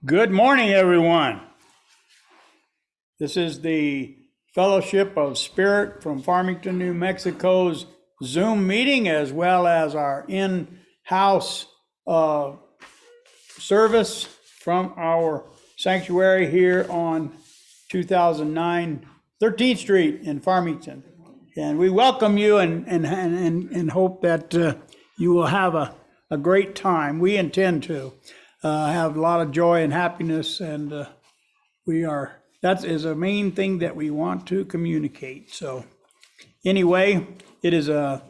Good morning, everyone. This is the Fellowship of Spirit from Farmington, New Mexico's Zoom meeting, as well as our in-house service from our sanctuary here on 2009 13th Street in Farmington. And we welcome you and hope that you will have a great time. We intend to have a lot of joy and happiness, and that is a main thing that we want to communicate. So anyway, it is a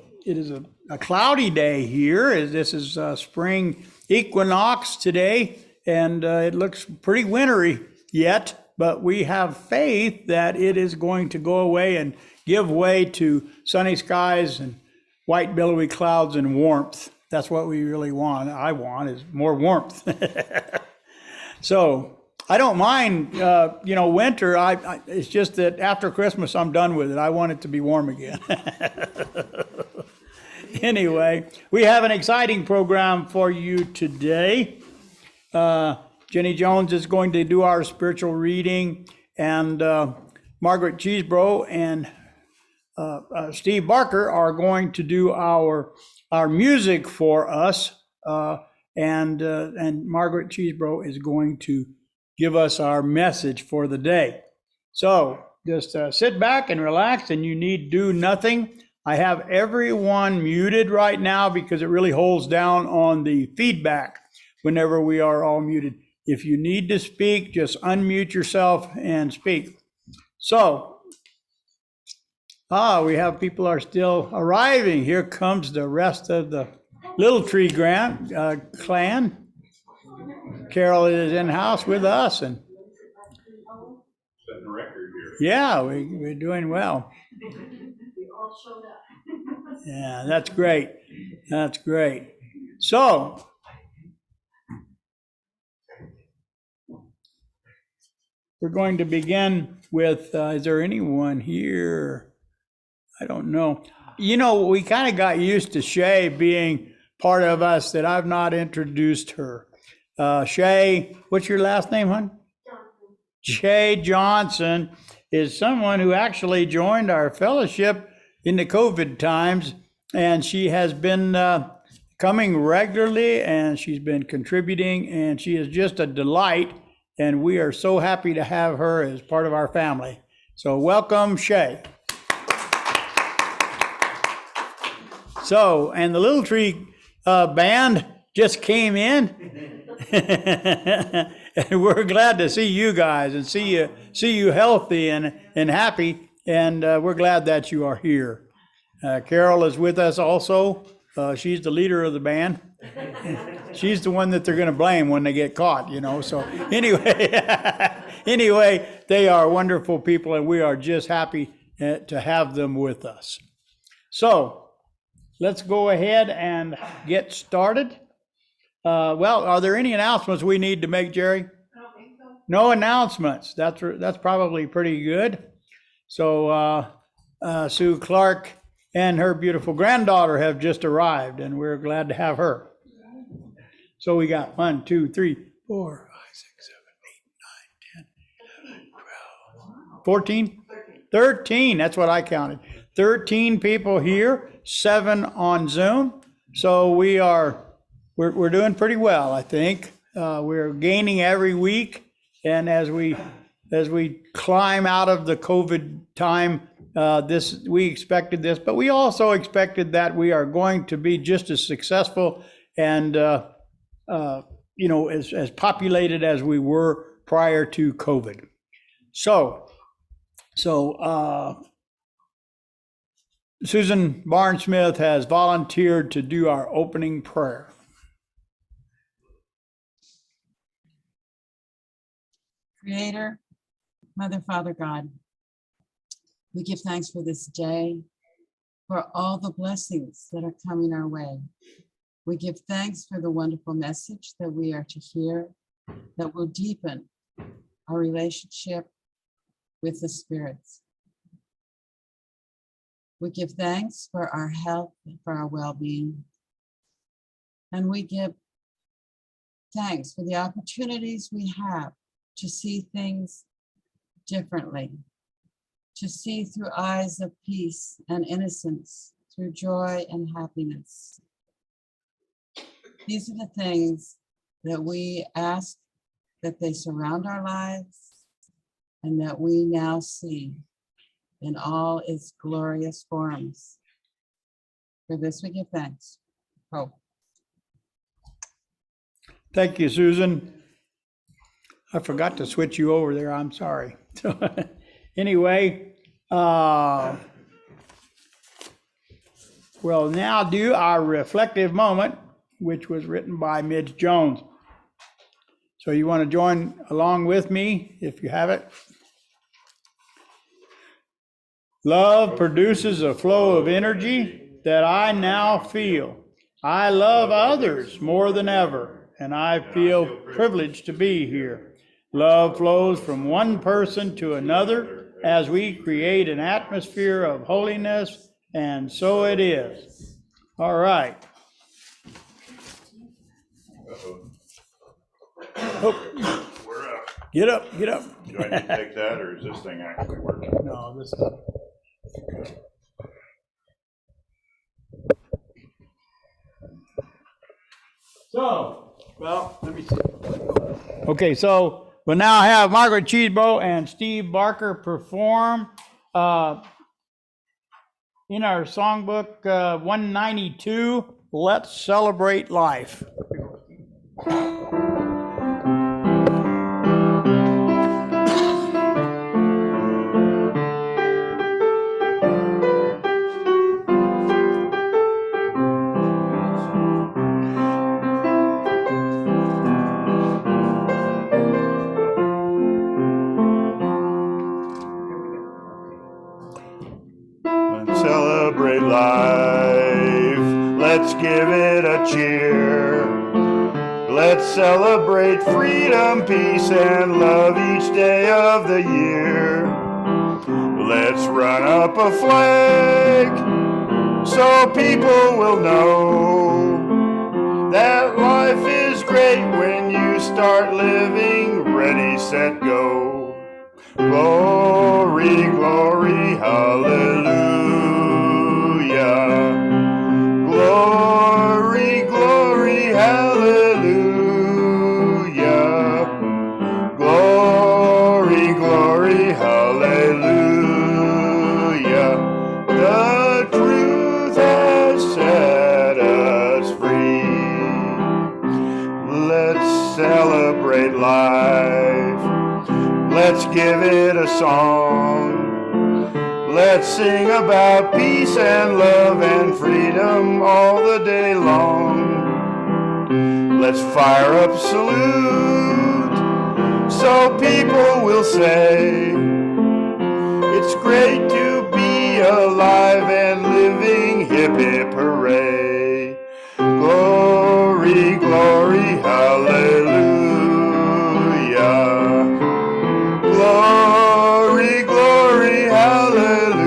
cloudy day here, as this is spring equinox today, and it looks pretty wintry yet, but we have faith that it is going to go away and give way to sunny skies and white billowy clouds and warmth. That's what we really want. I want is more warmth. So I don't mind, winter. It's just that after Christmas, I'm done with it. I want it to be warm again. Anyway, we have an exciting program for you today. Jenny Jones is going to do our spiritual reading, and Margaret Cheasebro and Steve Barker are going to do our music for us, and Margaret Cheasebro is going to give us our message for the day. So just sit back and relax, and you need do nothing. I have everyone muted right now because it really holds down on the feedback whenever we are all muted. If you need to speak, just unmute yourself and speak. So, we have people are still arriving. Here comes the rest of the Little Tree clan. Carol is in house with us, and setting a record here. Yeah, we're doing well. Yeah, that's great. That's great. So, we're going to begin with, is there anyone here? I don't know. We kind of got used to Shay being part of us, that I've not introduced her. Shay, what's your last name, hon? Johnson. Shay Johnson is someone who actually joined our fellowship in the COVID times, and she has been coming regularly, and she's been contributing, and she is just a delight, and we are so happy to have her as part of our family. So welcome, Shay. So, and the Little Tree band just came in. And we're glad to see you guys and see you healthy and happy, and we're glad that you are here. Carol is with us also. She's the leader of the band. She's the one that they're going to blame when they get caught, So anyway, they are wonderful people, and we are just happy to have them with us. So let's go ahead and get started. Well, are there any announcements we need to make, Jerry? I don't think so. No announcements. That's probably pretty good. So Sue Clark and her beautiful granddaughter have just arrived, and we're glad to have her. So we got 1, 2, 3, 4, 5, 6, 7, 8, 9, 10, 11, 12, 14, 13. That's what I counted. 13 people here, 7 on Zoom. So we're doing pretty well, I think. We're gaining every week, and as we climb out of the COVID time, we expected this, but we also expected that we are going to be just as successful and as populated as we were prior to COVID. So Susan Barnesmith has volunteered to do our opening prayer. Creator, Mother, Father, God, we give thanks for this day, for all the blessings that are coming our way. We give thanks for the wonderful message that we are to hear that will deepen our relationship with the spirits. We give thanks for our health, for our well-being, and we give thanks for the opportunities we have to see things differently, to see through eyes of peace and innocence, through joy and happiness. These are the things that we ask that they surround our lives and that we now see in all its glorious forms. For this we give thanks. Hope. Thank you, Susan. I forgot to switch you over there. I'm sorry. So, anyway, we'll now do our reflective moment, which was written by Midge Jones. So you want to join along with me if you have it? Love produces a flow of energy that I now feel. I love others more than ever, and I feel privileged to be here. Love flows from one person to another as we create an atmosphere of holiness, and so it is. All right. Oh, We're up. get up, get up. Do I need to take that, or is this thing actually working? No, this is. So, well, let me see. Okay, so we'll now have Margaret Cheasebro and Steve Barker perform in our songbook 192, Let's Celebrate Life. Let's celebrate life. Let's give it a cheer. Let's celebrate freedom, peace, and love each day of the year. Let's run up a flag so people will know that life is great when you start living. Ready, set, go. Glory, glory, hallelujah. Glory, glory, hallelujah. Glory, glory, hallelujah. The truth has set us free. Let's celebrate life. Let's give it a song. Let's sing about peace and love and freedom all the day long. Let's fire up salute so people will say it's great to be alive and living. Hip hip hooray. Glory, glory, hallelujah. Glory, glory, hallelujah.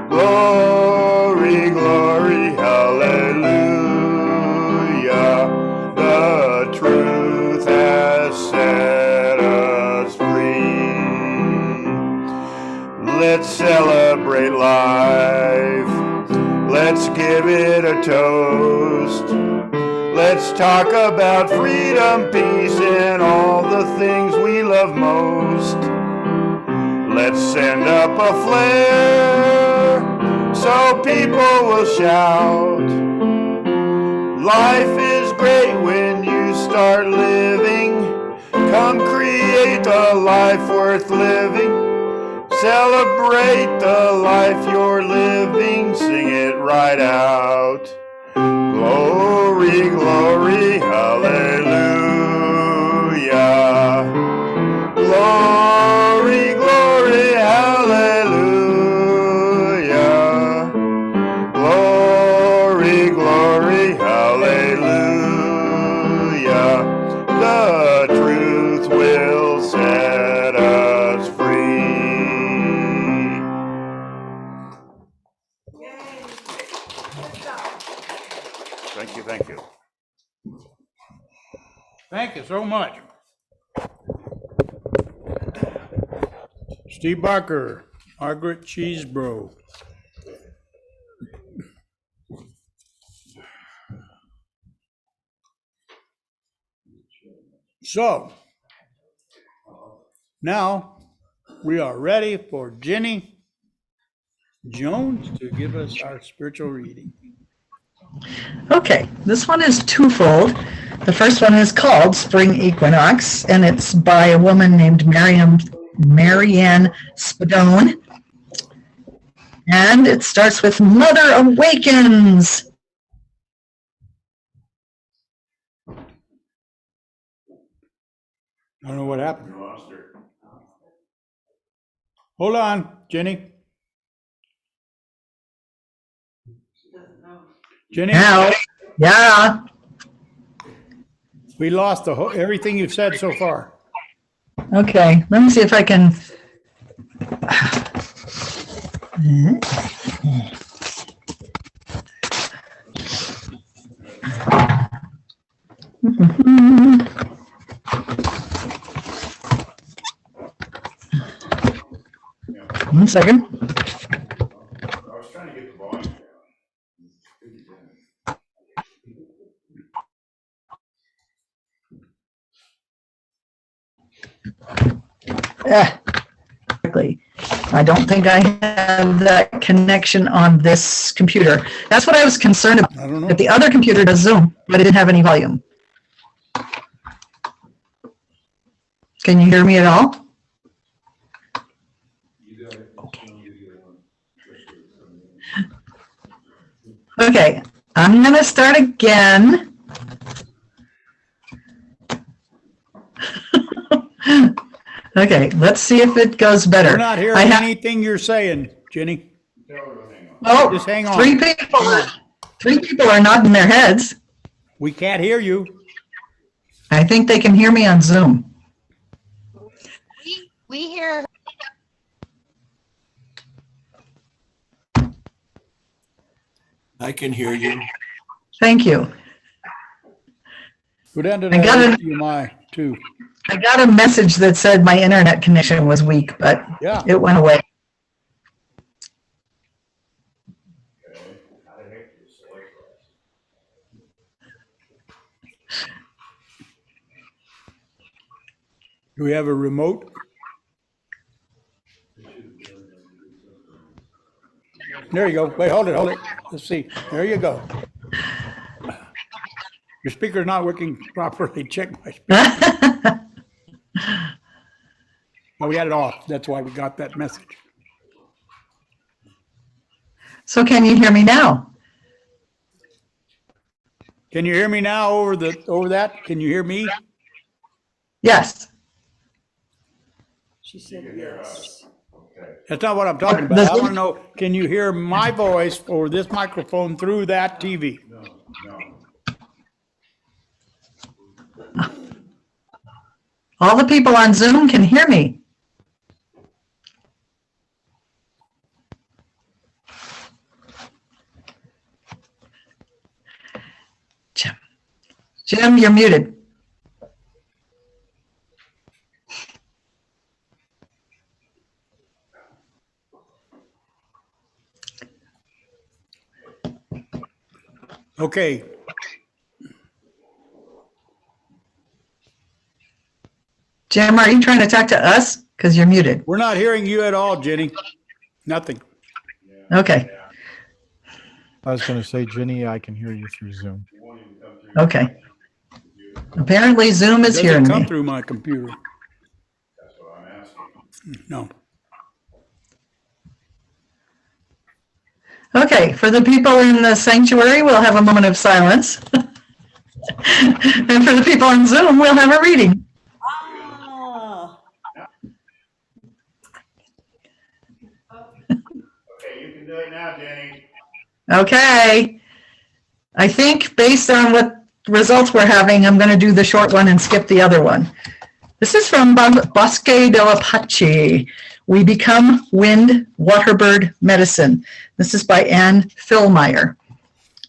Glory, glory, hallelujah. The truth has set us free. Let's celebrate life. Let's give it a toast. Let's talk about freedom, peace, and all the things we love most. Let's send up a flare so people will shout. Life is great when you start living. Come create a life worth living. Celebrate the life you're living. Sing it right out. Glory, glory, hallelujah. Glory, glory, hallelujah. Glory, glory, hallelujah. The truth will set us free. Thank you, thank you. Thank you so much. Steve Barker, Margaret Cheasebro. So, now we are ready for Jenny Jones to give us our spiritual reading. Okay, this one is twofold. The first one is called Spring Equinox, and it's by a woman named Marianne Spadone. And it starts with Mother Awakens. I don't know what happened. Hold on, Jenny. Jenny, Now, yeah, we lost the whole, everything you've said so far. okay, let me see if I can. One second. I was trying to get the volume down. Exactly. I don't think I have that connection on this computer. That's what I was concerned about. I don't know. That the other computer does Zoom, but it didn't have any volume. Can you hear me at all? Okay, I'm going to start again. Okay, let's see if it goes better. We're not hearing I have- anything you're saying, Jenny. Oh, Just hang on. Three people are nodding their heads. We can't hear you. I think they can hear me on Zoom. We hear. I can hear you. Thank you. Go down to I got that it. HDMI too. I got a message that said my internet connection was weak, but Yeah. it went away. Do we have a remote? There you go. Wait, hold it. Let's see. There you go. Your speaker's not working properly. Check my speaker. Well, we had it off. That's why we got that message. So can you hear me now? Can you hear me now over that? Can you hear me? Yes. She said yes. That's not what I'm talking about. I want to know, can you hear my voice over this microphone through that TV? All the people on Zoom can hear me. Jim, you're muted. Okay. Jim, are you trying to talk to us? Because you're muted. We're not hearing you at all, Jenny. Nothing. Okay. I was going to say, Jenny, I can hear you through Zoom. Okay. Apparently Zoom is hearing Doesn't come me. through my computer. That's what I'm asking. No. Okay, for the people in the sanctuary, we'll have a moment of silence. And for the people on Zoom, we'll have a reading. Ah, Okay, you can do it now, Jenny. Okay. I think based on what results we're having, I'm going to do the short one and skip the other one. This is from Bosque del Apache. We Become Wind, Waterbird Medicine. This is by Anne Philmeyer.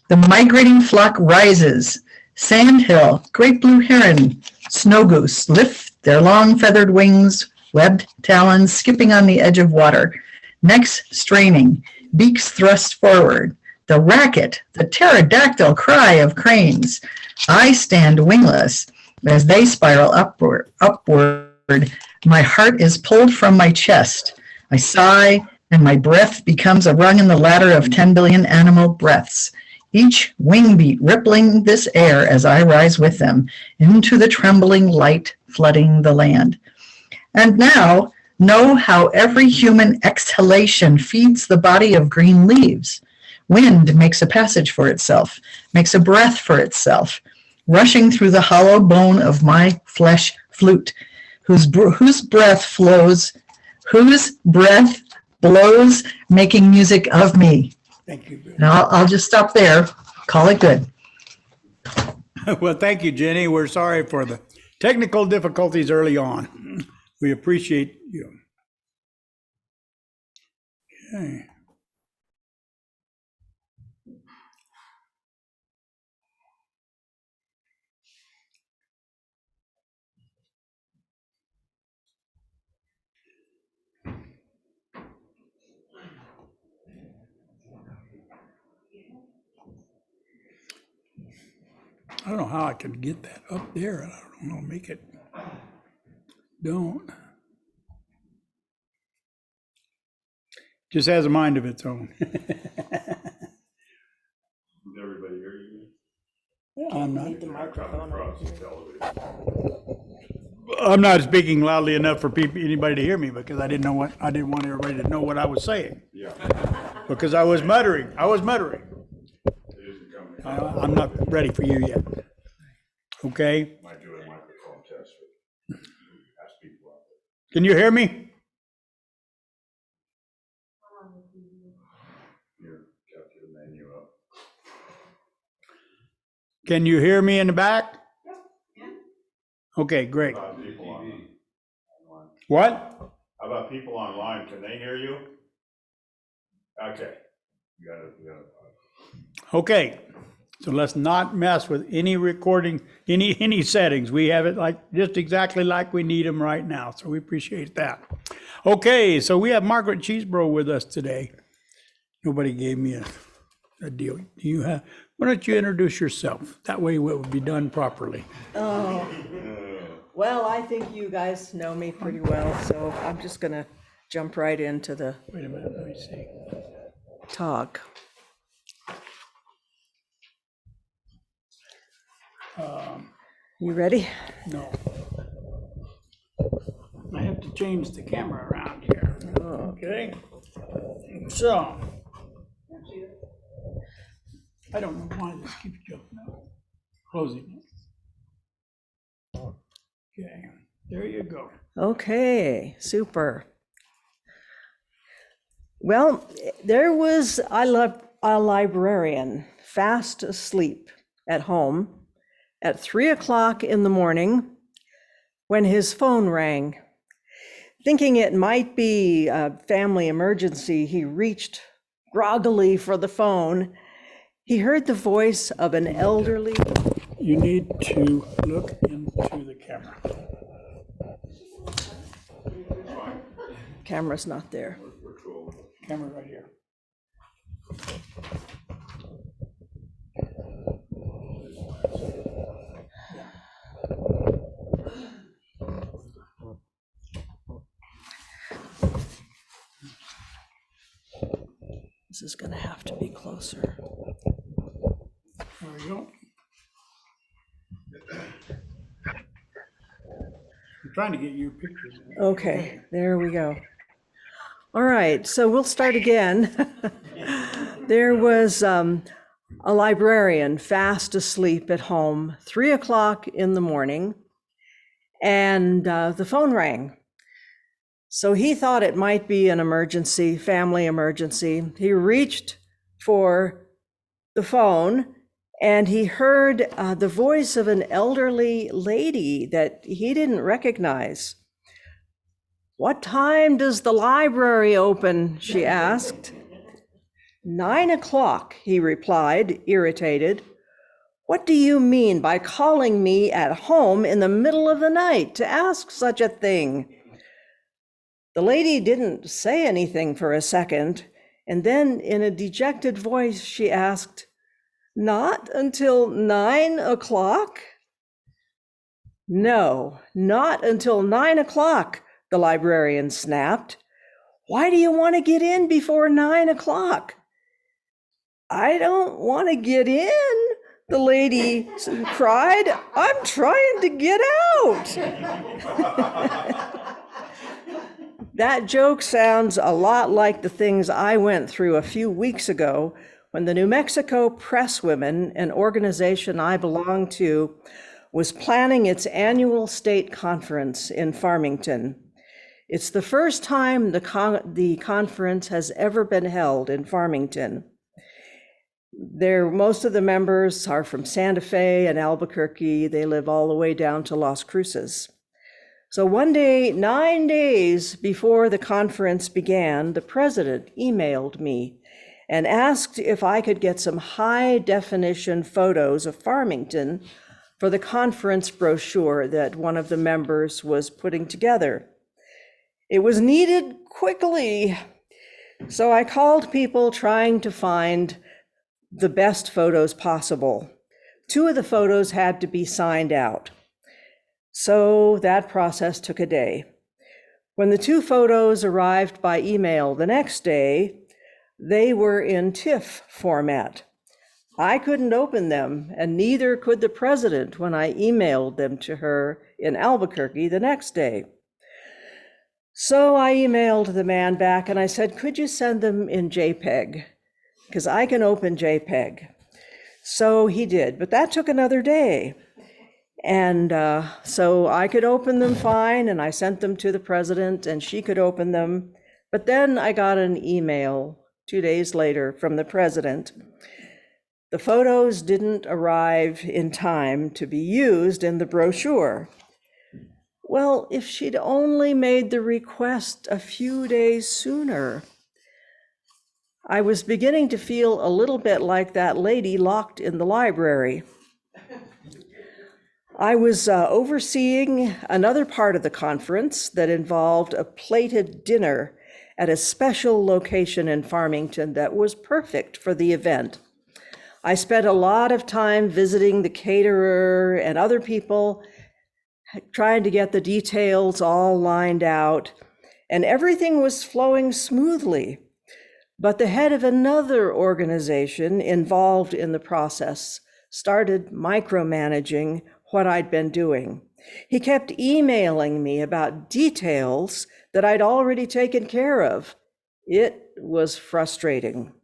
The migrating flock rises, Sandhill, great blue heron, snow goose lift their long feathered wings, webbed talons skipping on the edge of water, necks straining, beaks thrust forward. The racket, the pterodactyl cry of cranes. I stand wingless as they spiral upward. My heart is pulled from my chest. I sigh, and my breath becomes a rung in the ladder of 10 billion animal breaths, each wing beat rippling this air as I rise with them into the trembling light flooding the land. And now, know how every human exhalation feeds the body of green leaves. Wind makes a passage for itself, makes a breath for itself, rushing through the hollow bone of my flesh flute, whose breath blows, making music of me. Thank you. Now I'll just stop there, call it good. Well, thank you, Jenny. We're sorry for the technical difficulties early on. We appreciate you. Okay. I don't know how I can get that up there. I don't know, make it. Don't. Just has a mind of its own. Does everybody hear you? I'm not. Need the microphone over here. I'm not speaking loudly enough for anybody to hear me because I didn't want everybody to know what I was saying. Yeah. Because I was muttering. It isn't coming. I'm not ready for you yet. Okay? Might do a microphone test. Ask people out there. Can you hear me? Here, got your menu up. Can you hear me in the back? Okay, great. How about people online? What? How about people online? Can they hear you? Okay. You got it. Okay. So let's not mess with any recording, any settings. We have it like just exactly like we need them right now. So we appreciate that. Okay, so we have Margaret Cheasebro with us today. Nobody gave me a deal. Do you have? Why don't you introduce yourself? That way it will be done properly. Well, I think you guys know me pretty well, so I'm just gonna jump right into the Wait a minute, let me see. talk. You ready? No. I have to change the camera around here. Okay. So. I don't know why this keeps jumping up. Closing it. Okay, there you go. Okay, super. Well, there was a librarian fast asleep at home at 3 o'clock in the morning when his phone rang. Thinking it might be a family emergency, he reached groggily for the phone. He heard the voice of an elderly. You need to look into the camera. Camera's not there. Camera right here. This is going to have to be closer. There we go. I'm trying to get your pictures. Okay, there we go. All right, so we'll start again. There was a librarian fast asleep at home, 3 o'clock in the morning, and the phone rang. So he thought it might be an emergency, family emergency. He reached for the phone and he heard the voice of an elderly lady that he didn't recognize. "What time does the library open?" she asked. 9 o'clock, he replied, irritated. What do you mean by calling me at home in the middle of the night to ask such a thing? The lady didn't say anything for a second, and then in a dejected voice, she asked, "Not until 9 o'clock?" "No, not until 9 o'clock," the librarian snapped. "Why do you want to get in before 9 o'clock?" "I don't want to get in," the lady cried. "I'm trying to get out." That joke sounds a lot like the things I went through a few weeks ago when the New Mexico Presswomen, an organization I belong to, was planning its annual state conference in Farmington. It's the first time the conference has ever been held in Farmington. Most of the members are from Santa Fe and Albuquerque. They live all the way down to Las Cruces. So one day, 9 days before the conference began, the president emailed me and asked if I could get some high-definition photos of Farmington for the conference brochure that one of the members was putting together. It was needed quickly, so I called people trying to find the best photos possible. 2 of the photos had to be signed out, so that process took a day. When the 2 photos arrived by email the next day, they were in TIFF format. I couldn't open them, and neither could the president when I emailed them to her in Albuquerque the next day. So I emailed the man back and I said, "Could you send them in JPEG? Because I can open JPEG." So he did, but that took another day. And so I could open them fine, and I sent them to the president, and she could open them. But then I got an email 2 days later from the president. The photos didn't arrive in time to be used in the brochure. Well, if she'd only made the request a few days sooner. I was beginning to feel a little bit like that lady locked in the library. I was overseeing another part of the conference that involved a plated dinner at a special location in Farmington that was perfect for the event. I spent a lot of time visiting the caterer and other people, trying to get the details all lined out, and everything was flowing smoothly. But the head of another organization involved in the process started micromanaging what I'd been doing. He kept emailing me about details that I'd already taken care of. It was frustrating.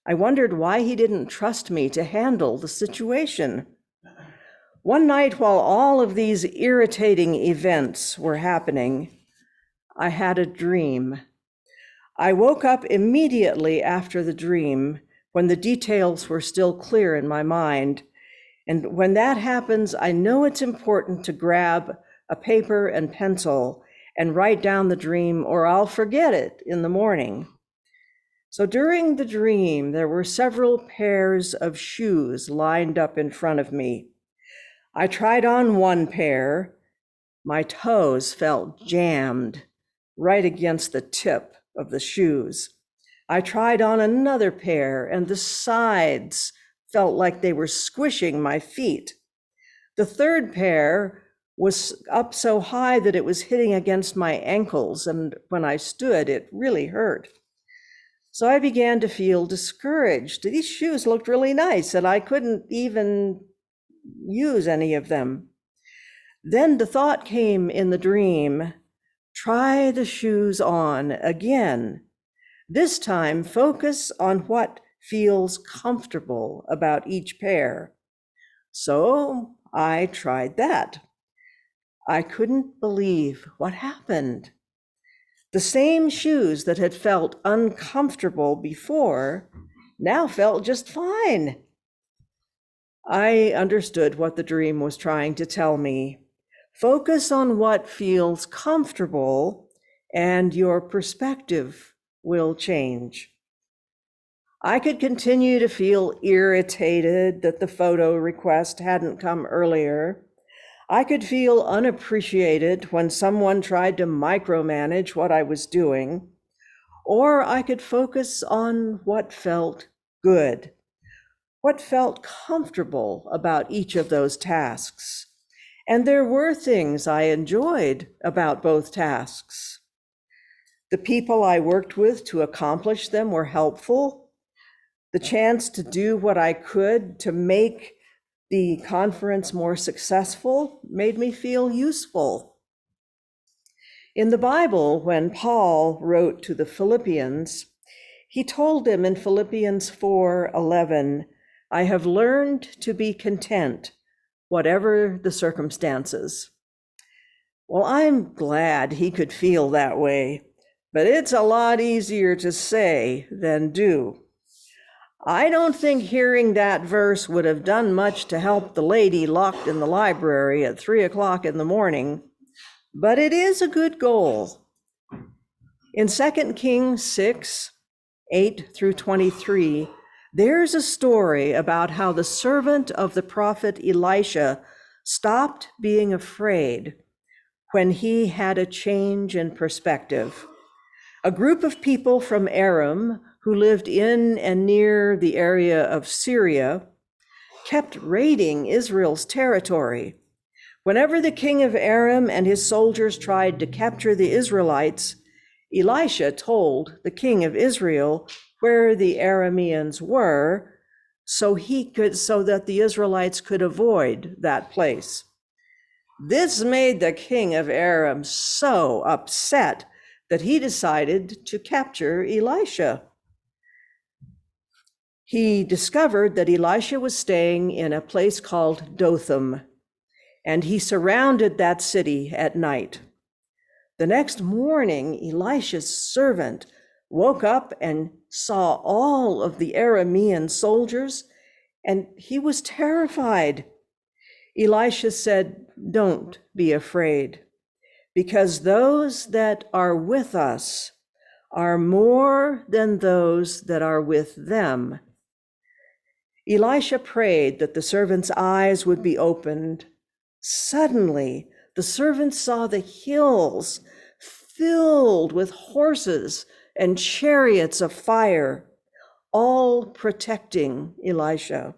I wondered why he didn't trust me to handle the situation. One night, while all of these irritating events were happening, I had a dream. I woke up immediately after the dream when the details were still clear in my mind. And when that happens, I know it's important to grab a paper and pencil and write down the dream, or I'll forget it in the morning. So during the dream, there were several pairs of shoes lined up in front of me. I tried on one pair. My toes felt jammed right against the tip of the shoes. I tried on another pair, and the sides felt like they were squishing my feet. The third pair was up so high that it was hitting against my ankles, and when I stood, it really hurt. So I began to feel discouraged. These shoes looked really nice, and I couldn't even use any of them. Then the thought came in the dream, try the shoes on again. This time, focus on what feels comfortable about each pair. So I tried that. I couldn't believe what happened. The same shoes that had felt uncomfortable before now felt just fine. I understood what the dream was trying to tell me. Focus on what feels comfortable, and your perspective will change. I could continue to feel irritated that the photo request hadn't come earlier. I could feel unappreciated when someone tried to micromanage what I was doing, or I could focus on what felt good, what felt comfortable about each of those tasks. And there were things I enjoyed about both tasks. The people I worked with to accomplish them were helpful. The chance to do what I could to make the conference more successful made me feel useful. In the Bible, when Paul wrote to the Philippians, he told them in Philippians 4:11, "I have learned to be content, whatever the circumstances." Well, I'm glad he could feel that way, but it's a lot easier to say than do. I don't think hearing that verse would have done much to help the lady locked in the library at 3 o'clock in the morning, but it is a good goal. In 2 Kings 6:8-23, there's a story about how the servant of the prophet Elisha stopped being afraid when he had a change in perspective. A group of people from Aram who lived in and near the area of Syria kept raiding Israel's territory. Whenever the king of Aram and his soldiers tried to capture the Israelites, Elisha told the king of Israel where the Arameans were so that the Israelites could avoid that place. This made the king of Aram so upset that he decided to capture Elisha. He discovered that Elisha was staying in a place called Dothan, and he surrounded that city at night. The next morning, Elisha's servant woke up and saw all of the Aramean soldiers, and he was terrified. Elisha said, "Don't be afraid, because those that are with us are more than those that are with them." Elisha prayed that the servant's eyes would be opened. Suddenly, the servant saw the hills filled with horses and chariots of fire, all protecting Elisha.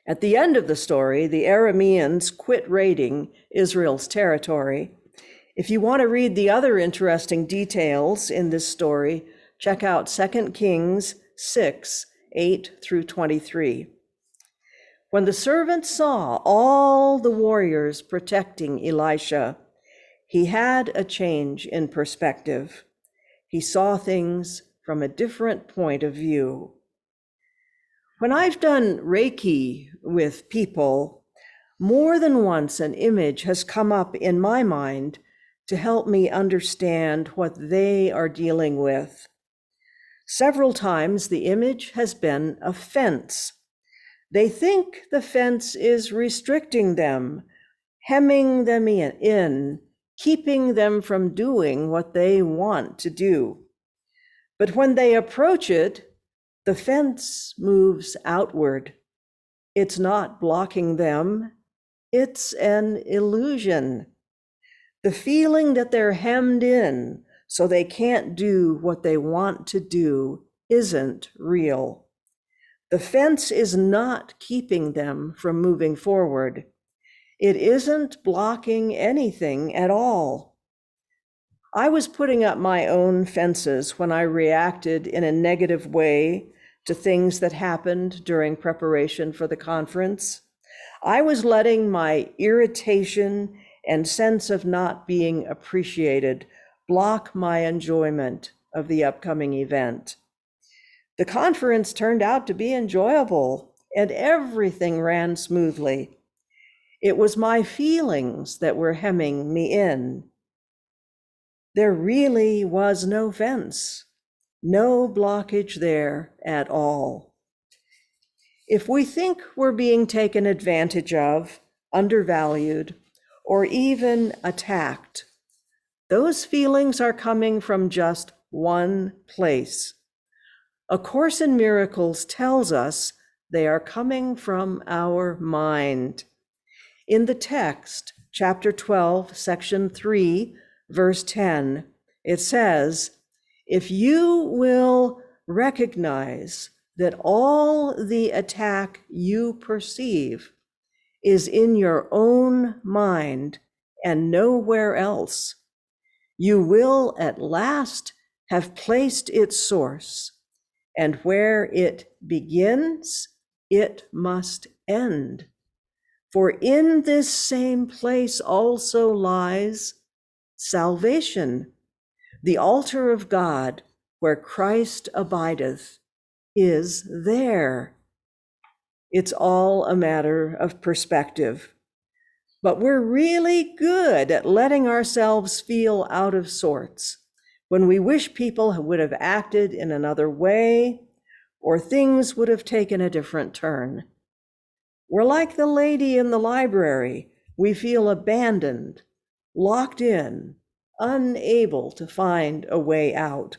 At the end of the story, the Arameans quit raiding Israel's territory. If you want to read the other interesting details in this story, check out 2 Kings 6:8-23. When the servant saw all the warriors protecting Elisha, he had a change in perspective. He saw things from a different point of view. When I've done Reiki with people, more than once an image has come up in my mind to help me understand what they are dealing with. Several times the image has been a fence. They think the fence is restricting them, hemming them in, keeping them from doing what they want to do. But when they approach it, the fence moves outward. It's not blocking them, it's an illusion. The feeling that they're hemmed in so they can't do what they want to do isn't real. The fence is not keeping them from moving forward. It isn't blocking anything at all. I was putting up my own fences when I reacted in a negative way to things that happened during preparation for the conference. I was letting my irritation and sense of not being appreciated block my enjoyment of the upcoming event. The conference turned out to be enjoyable, and everything ran smoothly. It was my feelings that were hemming me in. There really was no fence, no blockage there at all. If we think we're being taken advantage of, undervalued, or even attacked, those feelings are coming from just one place: A Course in Miracles tells us they are coming from our mind. In the text, chapter 12, section 3, verse 10, it says, if you will recognize that all the attack you perceive is in your own mind and nowhere else, you will at last have placed its source, and where it begins, it must end. For in this same place also lies salvation. The altar of God, where Christ abideth, is there. It's all a matter of perspective. But we're really good at letting ourselves feel out of sorts when we wish people would have acted in another way or things would have taken a different turn. We're like the lady in the library. We feel abandoned, locked in, unable to find a way out.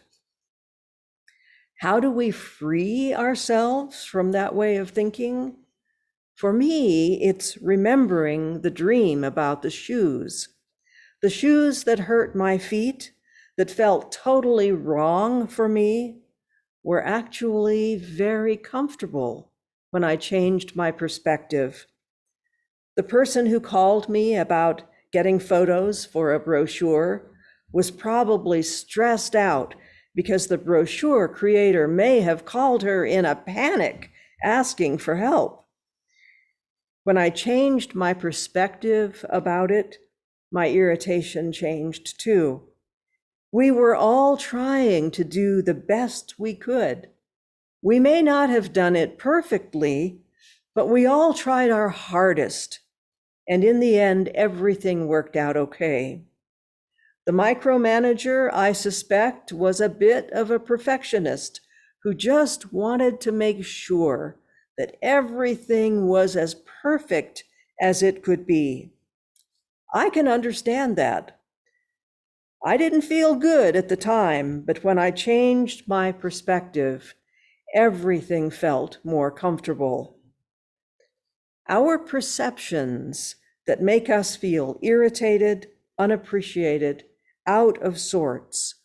How do we free ourselves from that way of thinking? For me, it's remembering the dream about the shoes that hurt my feet, that felt totally wrong for me, were actually very comfortable when I changed my perspective. The person who called me about getting photos for a brochure was probably stressed out because the brochure creator may have called her in a panic asking for help. When I changed my perspective about it, my irritation changed too. We were all trying to do the best we could. We may not have done it perfectly, but we all tried our hardest. And in the end, everything worked out okay. The micromanager, I suspect, was a bit of a perfectionist who just wanted to make sure that everything was as perfect as it could be. I can understand that. I didn't feel good at the time, but when I changed my perspective, everything felt more comfortable. Our perceptions that make us feel irritated, unappreciated, out of sorts,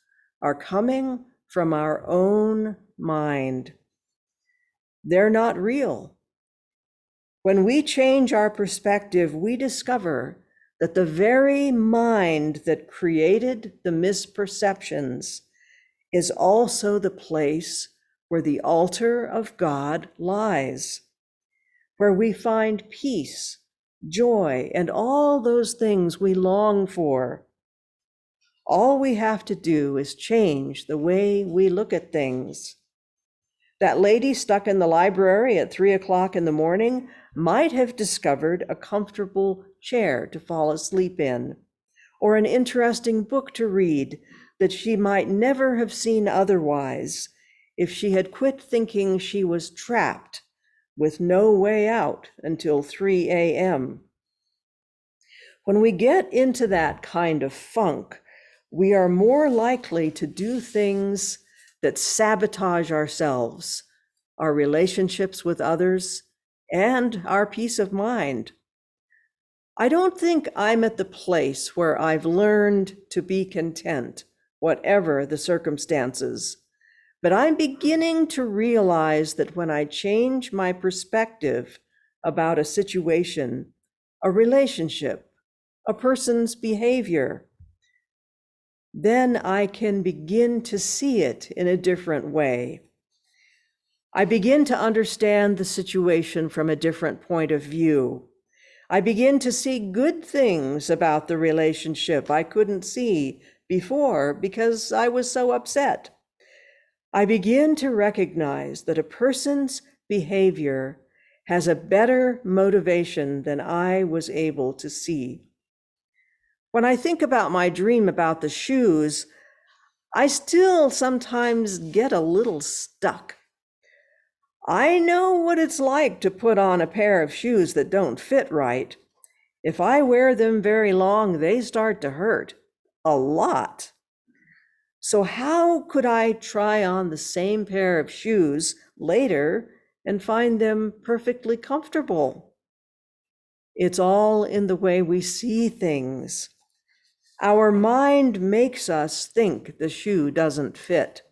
are coming from our own mind. They're not real. When we change our perspective, we discover that the very mind that created the misperceptions is also the place where the altar of God lies, where we find peace, joy, and all those things we long for. All we have to do is change the way we look at things. That lady stuck in the library at 3 o'clock in the morning might have discovered a comfortable chair to fall asleep in, or an interesting book to read that she might never have seen otherwise if she had quit thinking she was trapped with no way out until 3 a.m. When we get into that kind of funk, we are more likely to do things that sabotage ourselves, our relationships with others, and our peace of mind. I don't think I'm at the place where I've learned to be content, whatever the circumstances, but I'm beginning to realize that when I change my perspective about a situation, a relationship, a person's behavior, then I can begin to see it in a different way. I begin to understand the situation from a different point of view. I begin to see good things about the relationship I couldn't see before because I was so upset. I begin to recognize that a person's behavior has a better motivation than I was able to see. When I think about my dream about the shoes, I still sometimes get a little stuck. I know what it's like to put on a pair of shoes that don't fit right. If I wear them very long, they start to hurt a lot. So how could I try on the same pair of shoes later and find them perfectly comfortable? It's all in the way we see things. Our mind makes us think the shoe doesn't fit,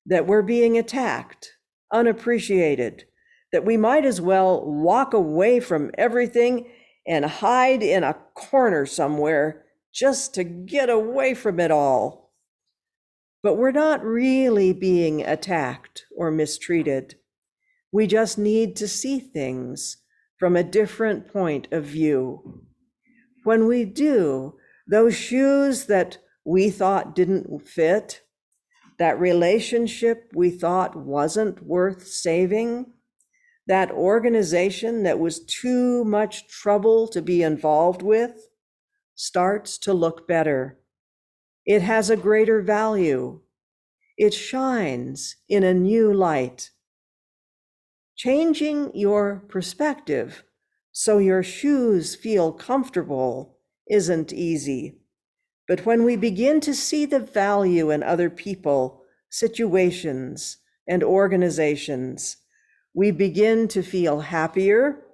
that we're being attacked, unappreciated, that we might as well walk away from everything and hide in a corner somewhere just to get away from it all. But we're not really being attacked or mistreated. We just need to see things from a different point of view. When we do, those shoes that we thought didn't fit, that relationship we thought wasn't worth saving, that organization that was too much trouble to be involved with, starts to look better. It has a greater value. It shines in a new light. Changing your perspective so your shoes feel comfortable isn't easy. But when we begin to see the value in other people, situations, and organizations, we begin to feel happier,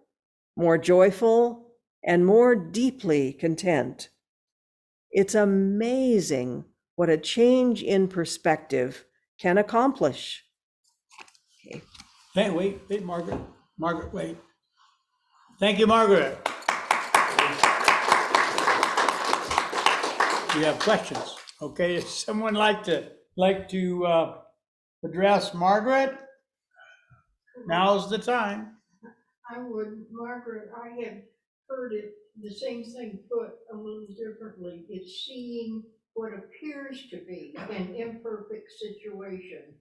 more joyful, and more deeply content. It's amazing what a change in perspective can accomplish. Wait, Margaret. Margaret, wait. Thank you, Margaret. We have questions. Okay, does someone like to address Margaret? Now's the time. I would, Margaret, I have heard it, the same thing put a little differently. It's seeing what appears to be an imperfect situation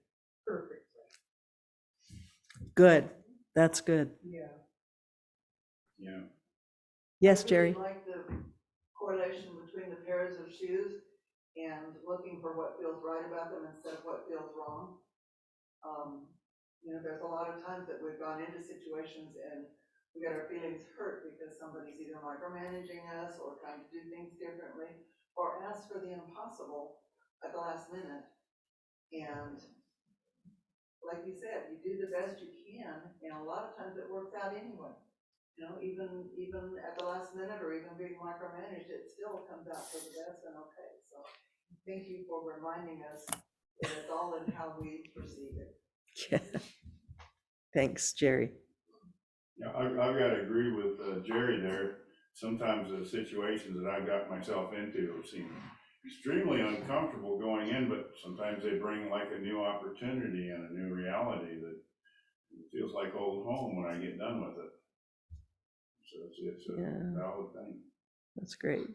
perfectly. Good, that's good. Yeah. Yeah. Yes, Jerry? I really like the correlation between the pairs of shoes and looking for what feels right about them instead of what feels wrong. There's a lot of times that we've gone into situations and we get our feelings hurt because somebody's either micromanaging us or trying to do things differently or ask for the impossible at the last minute. And like you said, you do the best you can, and a lot of times it works out anyway. Even at the last minute or even being micromanaged, it still comes out for the best and okay. So thank you for reminding us that it's all in how we perceive it. Yeah. Thanks, Jerry. Yeah, I've got to agree with Jerry there. Sometimes the situations that I've got myself into seem extremely uncomfortable going in, but sometimes they bring like a new opportunity and a new reality that feels like old home when I get done with it. So it's a valid thing. That's great.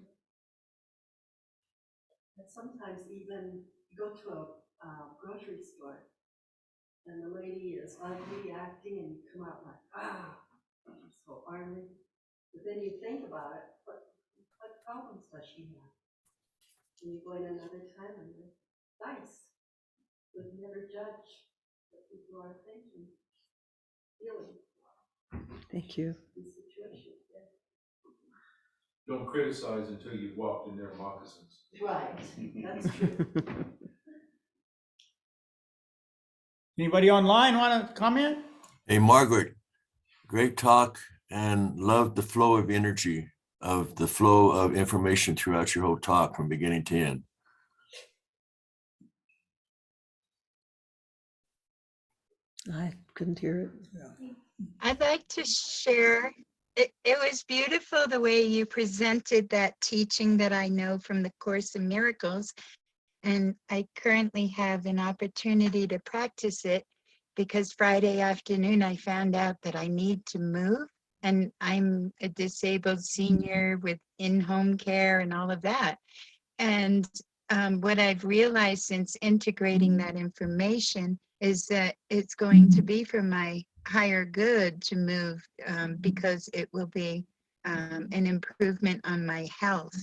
And sometimes even you go to a grocery store and the lady is ugly acting and you come out like, I'm so ornery. But then you think about it, what problems does she have? And you go in another time and they're nice. Would never judge what people are thinking, feeling. Thank you. In situations, yeah. Don't criticize until you've walked in their moccasins. Right, that's true. Anybody online want to comment? Hey, Margaret, great talk and loved the flow of energy of the flow of information throughout your whole talk from beginning to end. I couldn't hear it. I'd like to share. It was beautiful the way you presented that teaching that I know from the Course in Miracles. And I currently have an opportunity to practice it because Friday afternoon I found out that I need to move. And I'm a disabled senior with in-home care and all of that. And what I've realized since integrating that information is that it's going to be for my higher good to move because it will be an improvement on my health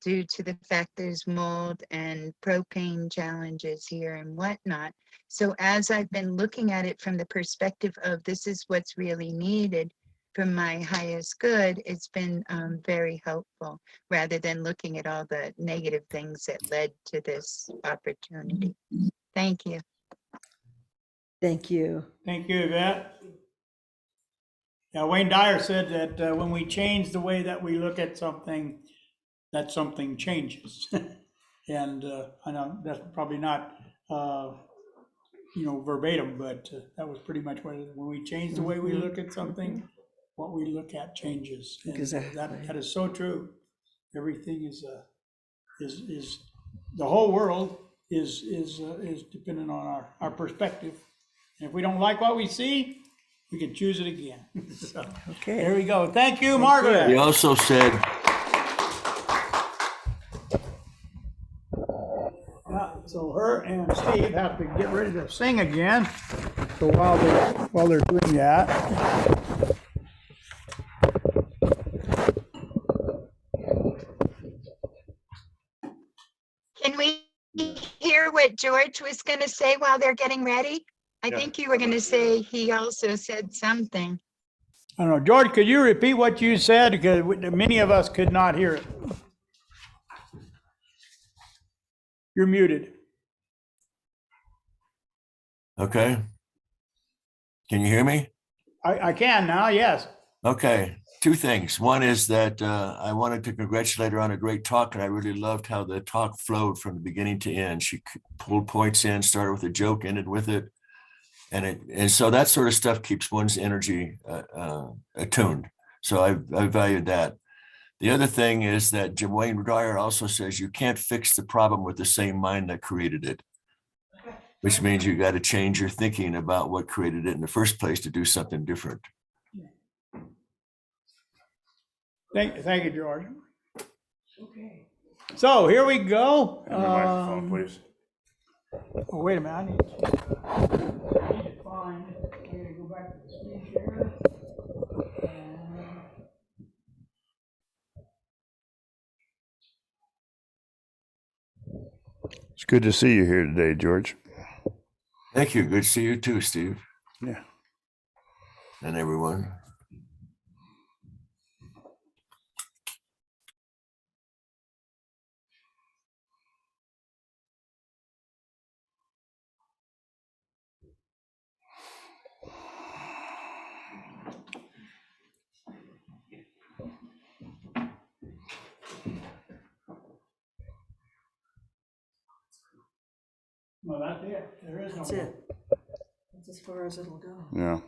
due to the fact there's mold and propane challenges here and whatnot. So as I've been looking at it from the perspective of this is what's really needed, for my highest good, it's been very helpful rather than looking at all the negative things that led to this opportunity. Thank you. Thank you. Thank you, Yvette. Yeah, Wayne Dyer said that when we change the way that we look at something, that something changes. And I know that's probably not, verbatim, but that was pretty much what it is. When we change the way we look at something, what we look at changes. And Exactly. that is so true. Everything is the whole world is dependent on our perspective. And if we don't like what we see, we can choose it again. So, Okay. there we go. Thank you, Margaret. He also said, So her and Steve have to get ready to sing again. So while they're doing that, Can we hear what George was going to say while they're getting ready? I think you were going to say he also said something. I don't know, George, could you repeat what you said? Because many of us could not hear it. You're muted. okay. Can you hear me? I can now, yes. Okay, two things. One is that I wanted to congratulate her on a great talk, and I really loved how the talk flowed from the beginning to end. She pulled points in, started with a joke, ended with it. And so that sort of stuff keeps one's energy attuned. So I valued that. The other thing is that Wayne Dyer also says you can't fix the problem with the same mind that created it, which means you got to change your thinking about what created it in the first place to do something different. Thank you, George. Okay. So here we go. And your microphone, please. Oh, wait a minute. I need to find, I gotta go back to the screen share. It's good to see you here today, George. Thank you. Good to see you too, Steve. Yeah. And everyone. Well, that's it. There is no That's more. it. That's as far as it'll go. Yeah.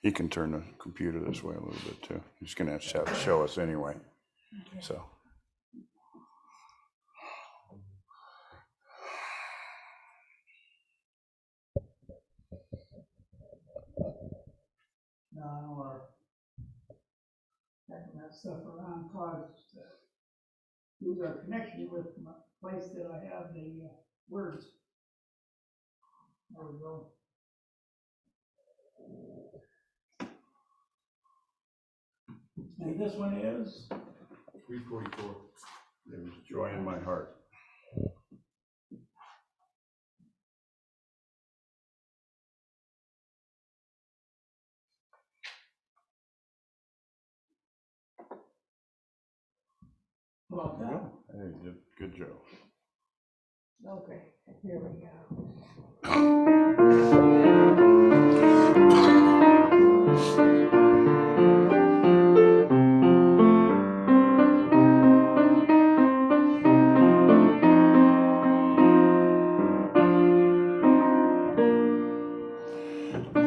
You can turn the computer this way a little bit too. He's gonna have to show us anyway. So. No, I don't want to tackle that stuff around, cause lose our connection with my place that I have the words. There we go. And this one is? 344. There was joy in my heart. How about that? Hey, you did good job. Okay, here we go.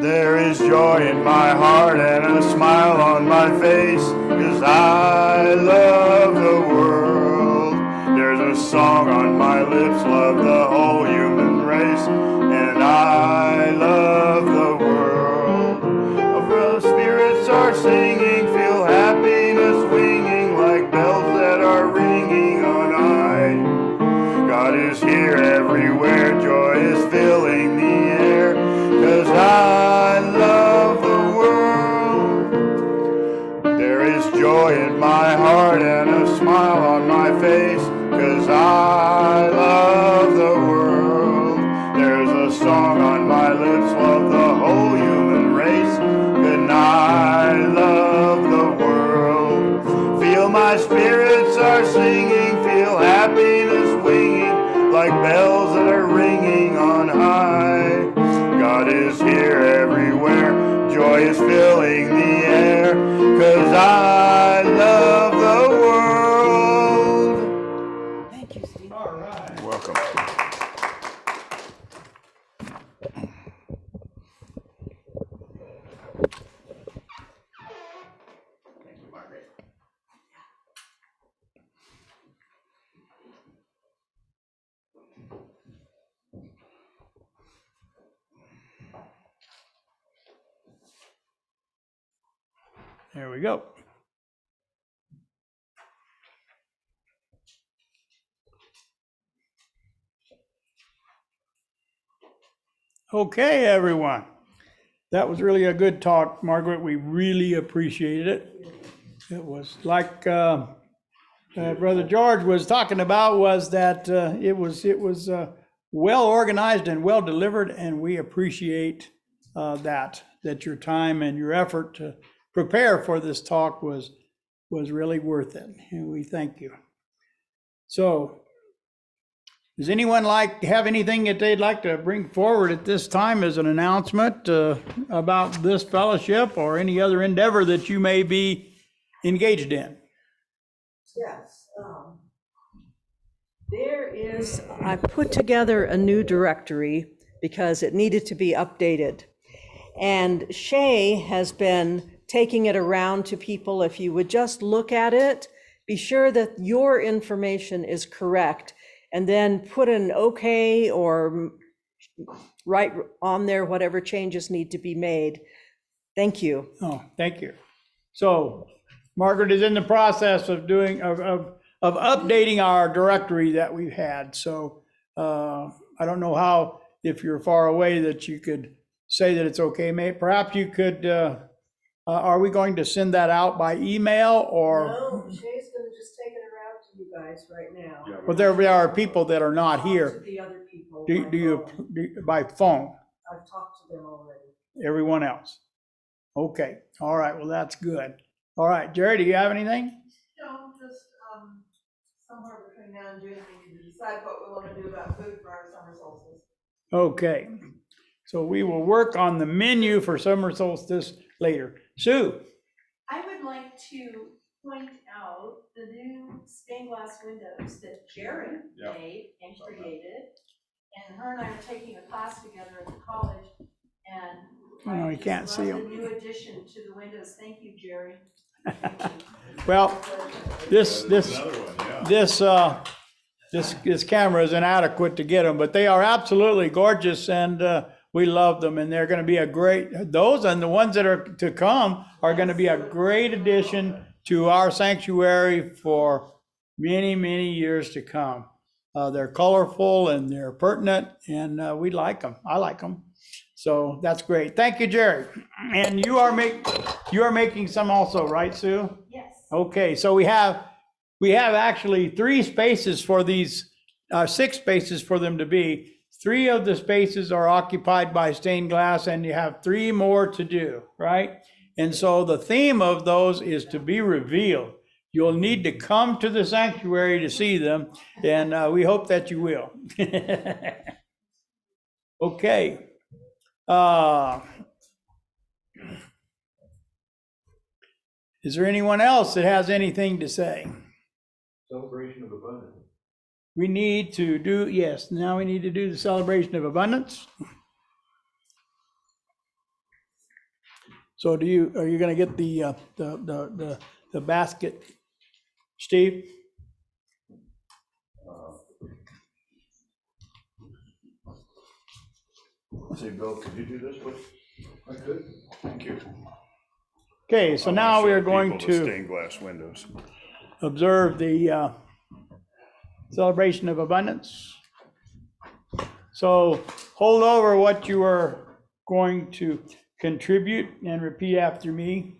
There is joy in my heart and a smile on my face, 'cause I love the world. There's a song on my lips, love the whole human race, and I love the world. The spirits are singing, feel happiness winging like bells that are ringing on high. God is here everywhere, joy is filling the air, 'cause I love the world. There is joy in my heart and a smile on my face, 'cause I love the world. There's a song on my lips, love the whole human race, and I love my spirits are singing, feel happiness winging like bells that are ringing on high. God is here everywhere, joy is filling the air, 'cause I love the world. Thank you, Steve. All right. You're welcome. Thank you, Margaret. There we go. Okay, everyone. That was really a good talk, Margaret. We really appreciated it. It was like Brother George was talking about, was that it was well organized and well delivered, and we appreciate that your time and your effort to prepare for this talk was really worth it, and we thank you. So, does anyone have anything that they'd like to bring forward at this time as an announcement about this fellowship or any other endeavor that you may be engaged in? Yes, there is, I put together a new directory because it needed to be updated. And Shay has been taking it around to people. If you would just look at it, be sure that your information is correct, and then put an okay or write on there whatever changes need to be made. Thank you. Oh, thank you. So Margaret is in the process of updating our directory that we've had. So I don't know how, if you're far away, that you could say that it's okay. Perhaps you could, are we going to send that out by email or? no, Shay's gonna just take it around to you guys right now. But there are people that are not Talk to here. the other people. By phone, I've talked to them already. everyone else? Okay, all right, well, that's good. All right, Jerry, do you have anything? No, just, somewhere between now and June, we need to decide what we want to do about food for our summer solstice. Okay, so we will work on the menu for summer solstice later. Sue? I would like to point out the new stained glass windows that Jared made and created. And her and I are taking a class together at the college, and Oh, you can't see the them. new addition to the windows. Thank you, Jerry. Well, this camera is inadequate to get them, but they are absolutely gorgeous, and we love them, and they're going to be those and the ones that are to come are going to be a great addition to our sanctuary for many, many years to come. They're colorful and they're pertinent, and we like them. I like them. So that's great. Thank you, Jerry. And you are making some also, right, Sue? Yes. Okay, so we have actually 3 spaces for these, 6 spaces for them to be. 3 of the spaces are occupied by stained glass, and you have 3 more to do, right? And so the theme of those is to be revealed. You'll need to come to the sanctuary to see them, and we hope that you will. Okay. Is there anyone else that has anything to say? Celebration of abundance. We need to do, yes, now we need to do the celebration of abundance. So are you going to get the basket, Steve? Say, Bill, could you do this, please? I could. Thank you. Okay, so now we are going People the to stained glass windows. observe the celebration of abundance. So hold over what you are going to contribute and repeat after me.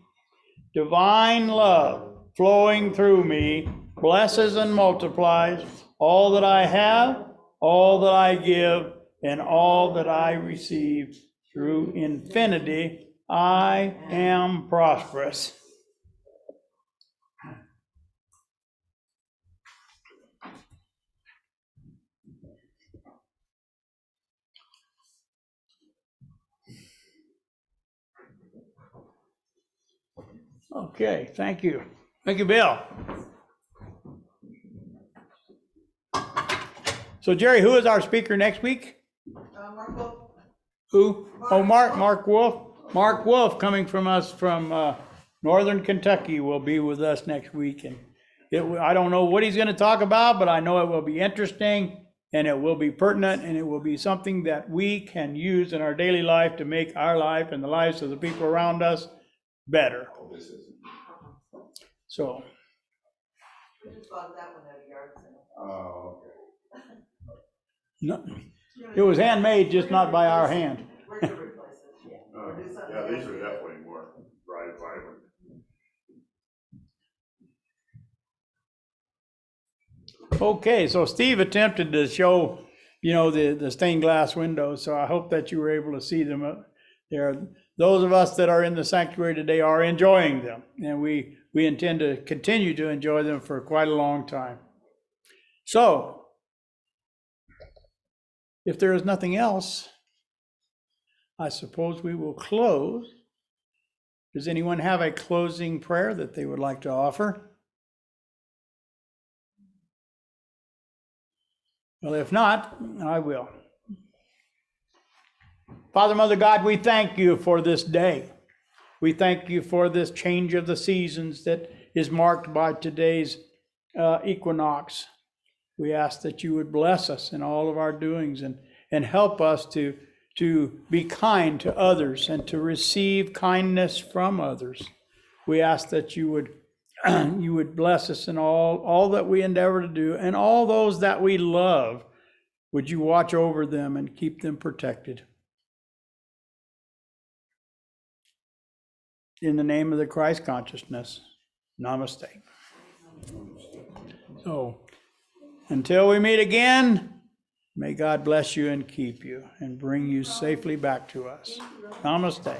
Divine love flowing through me blesses and multiplies all that I have, all that I give, and all that I receive. Through infinity, I am prosperous. Okay, thank you. Thank you, Bill. So Jerry, who is our speaker next week? Marco, Who? Oh, Mark Wolf. Mark Wolf, coming from us from Northern Kentucky, will be with us next week. And I don't know what he's going to talk about, but I know it will be interesting and it will be pertinent and it will be something that we can use in our daily life to make our life and the lives of the people around us better. So. we just bought that one at a yard sale. Oh, okay. No, it was handmade, just not by our hand. We're gonna replace it, yeah. Or do something Yeah, these else. are definitely more dry vibrant. Okay, so Steve attempted to show, the stained glass windows, so I hope that you were able to see them. Those of us that are in the sanctuary today are enjoying them, and we intend to continue to enjoy them for quite a long time. So, if there is nothing else, I suppose we will close. Does anyone have a closing prayer that they would like to offer? Well, if not, I will. Father, Mother God, we thank you for this day. We thank you for this change of the seasons that is marked by today's equinox. We ask that you would bless us in all of our doings and help us to be kind to others and to receive kindness from others. We ask that you would bless us in all that we endeavor to do, and all those that we love, would you watch over them and keep them protected. In the name of the Christ consciousness, namaste. So, until we meet again, may God bless you and keep you and bring you safely back to us. Namaste.